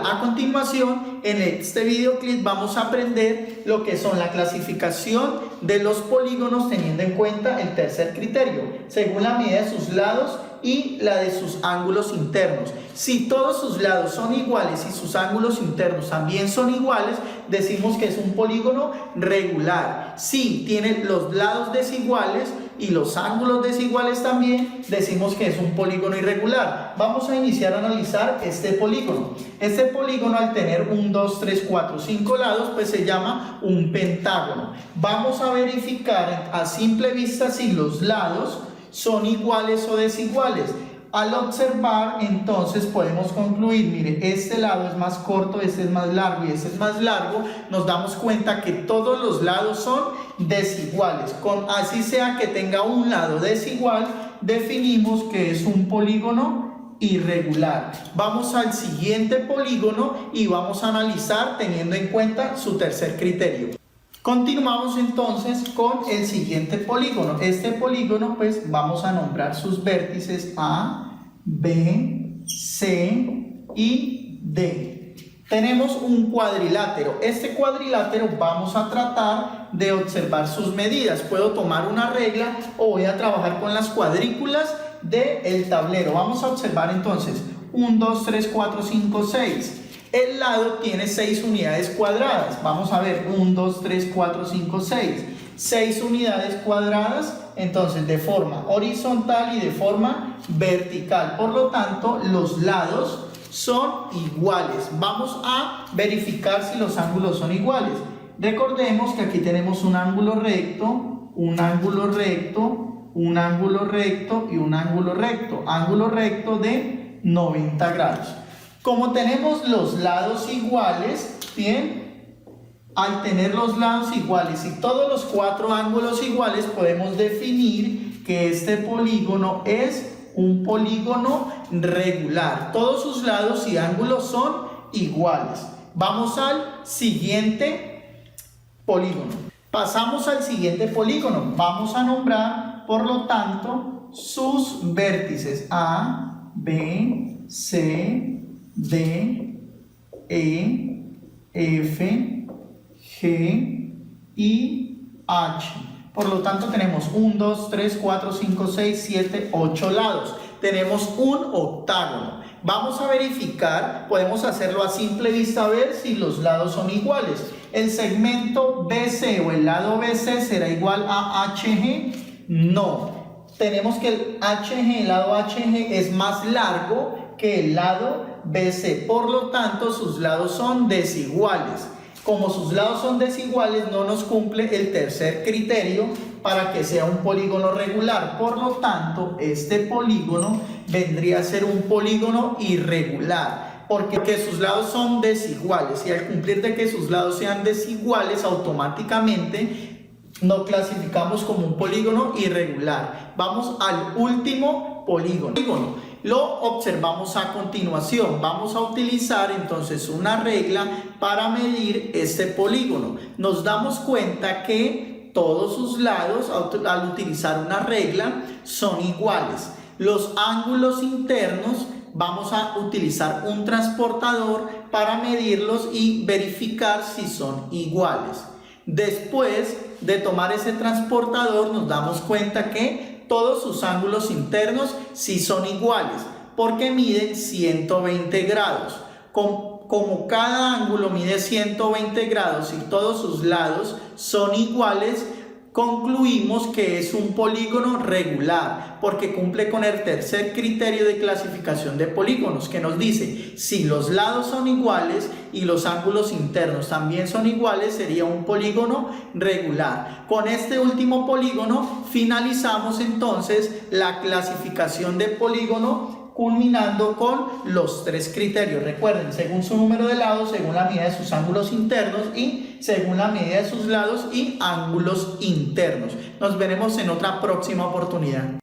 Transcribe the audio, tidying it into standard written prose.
A continuación, en este videoclip vamos a aprender lo que son la clasificación de los polígonos teniendo en cuenta el tercer criterio, según la medida de sus lados y la de sus ángulos internos. Si todos sus lados son iguales y sus ángulos internos también son iguales, decimos que es un polígono regular. Si tiene los lados desiguales y los ángulos desiguales también, decimos que es un polígono irregular. Vamos a iniciar a analizar este polígono. Este polígono, al tener 1, 2, 3, 4, 5 lados, pues se llama un pentágono. Vamos a verificar a simple vista si los lados son iguales o desiguales. Al observar, entonces podemos concluir, mire, este lado es más corto, este es más largo y este es más largo. Nos damos cuenta que todos los lados son desiguales. Así sea que tenga un lado desigual, definimos que es un polígono irregular. Vamos al siguiente polígono y vamos a analizar teniendo en cuenta su tercer criterio. Continuamos entonces con el siguiente polígono. Este polígono, pues vamos a nombrar sus vértices A, B, C y D. Tenemos un cuadrilátero. Este cuadrilátero vamos a tratar de observar sus medidas. Puedo tomar una regla o voy a trabajar con las cuadrículas del tablero. Vamos a observar entonces 1, 2, 3, 4, 5, 6. El lado tiene 6 unidades cuadradas. Vamos a ver, 1, 2, 3, 4, 5, 6. 6 unidades cuadradas, entonces de forma horizontal y de forma vertical. Por lo tanto, los lados son iguales. Vamos a verificar si los ángulos son iguales. Recordemos que aquí tenemos un ángulo recto, un ángulo recto, un ángulo recto y un ángulo recto. Ángulo recto de 90 grados. Como tenemos los lados iguales, bien, al tener los lados iguales y todos los 4 ángulos iguales, podemos definir que este polígono es un polígono regular. Todos sus lados y ángulos son iguales. Vamos al siguiente polígono. Pasamos al siguiente polígono. Vamos a nombrar, por lo tanto, sus vértices A, B, C, D, E, F, G y H. Por lo tanto tenemos 1, 2, 3, 4, 5, 6, 7, 8 lados. Tenemos un octágono. Vamos a verificar, podemos hacerlo a simple vista, a ver si los lados son iguales. El segmento BC o el lado BC será igual a HG. No. Tenemos que el HG, el lado HG es más largo que el lado BC, por lo tanto sus lados son desiguales. Como sus lados son desiguales, no nos cumple el tercer criterio para que sea un polígono regular. Por lo tanto, este polígono vendría a ser un polígono irregular, porque sus lados son desiguales, y al cumplir de que sus lados sean desiguales, automáticamente lo clasificamos como un polígono irregular. Vamos al último polígono. Lo observamos a continuación. Vamos a utilizar entonces una regla para medir este polígono. Nos damos cuenta que todos sus lados, al utilizar una regla, son iguales. Los ángulos internos, vamos a utilizar un transportador para medirlos y verificar si son iguales. Después de tomar ese transportador, nos damos cuenta que todos sus ángulos internos sí son iguales, porque miden 120 grados. Como cada ángulo mide 120 grados y todos sus lados son iguales, concluimos que es un polígono regular, porque cumple con el tercer criterio de clasificación de polígonos, que nos dice, si los lados son iguales y los ángulos internos también son iguales, sería un polígono regular. Con este último polígono finalizamos entonces la clasificación de polígono, culminando con los 3 criterios. Recuerden, según su número de lados, según la medida de sus ángulos internos y según la medida de sus lados y ángulos internos. Nos veremos en otra próxima oportunidad.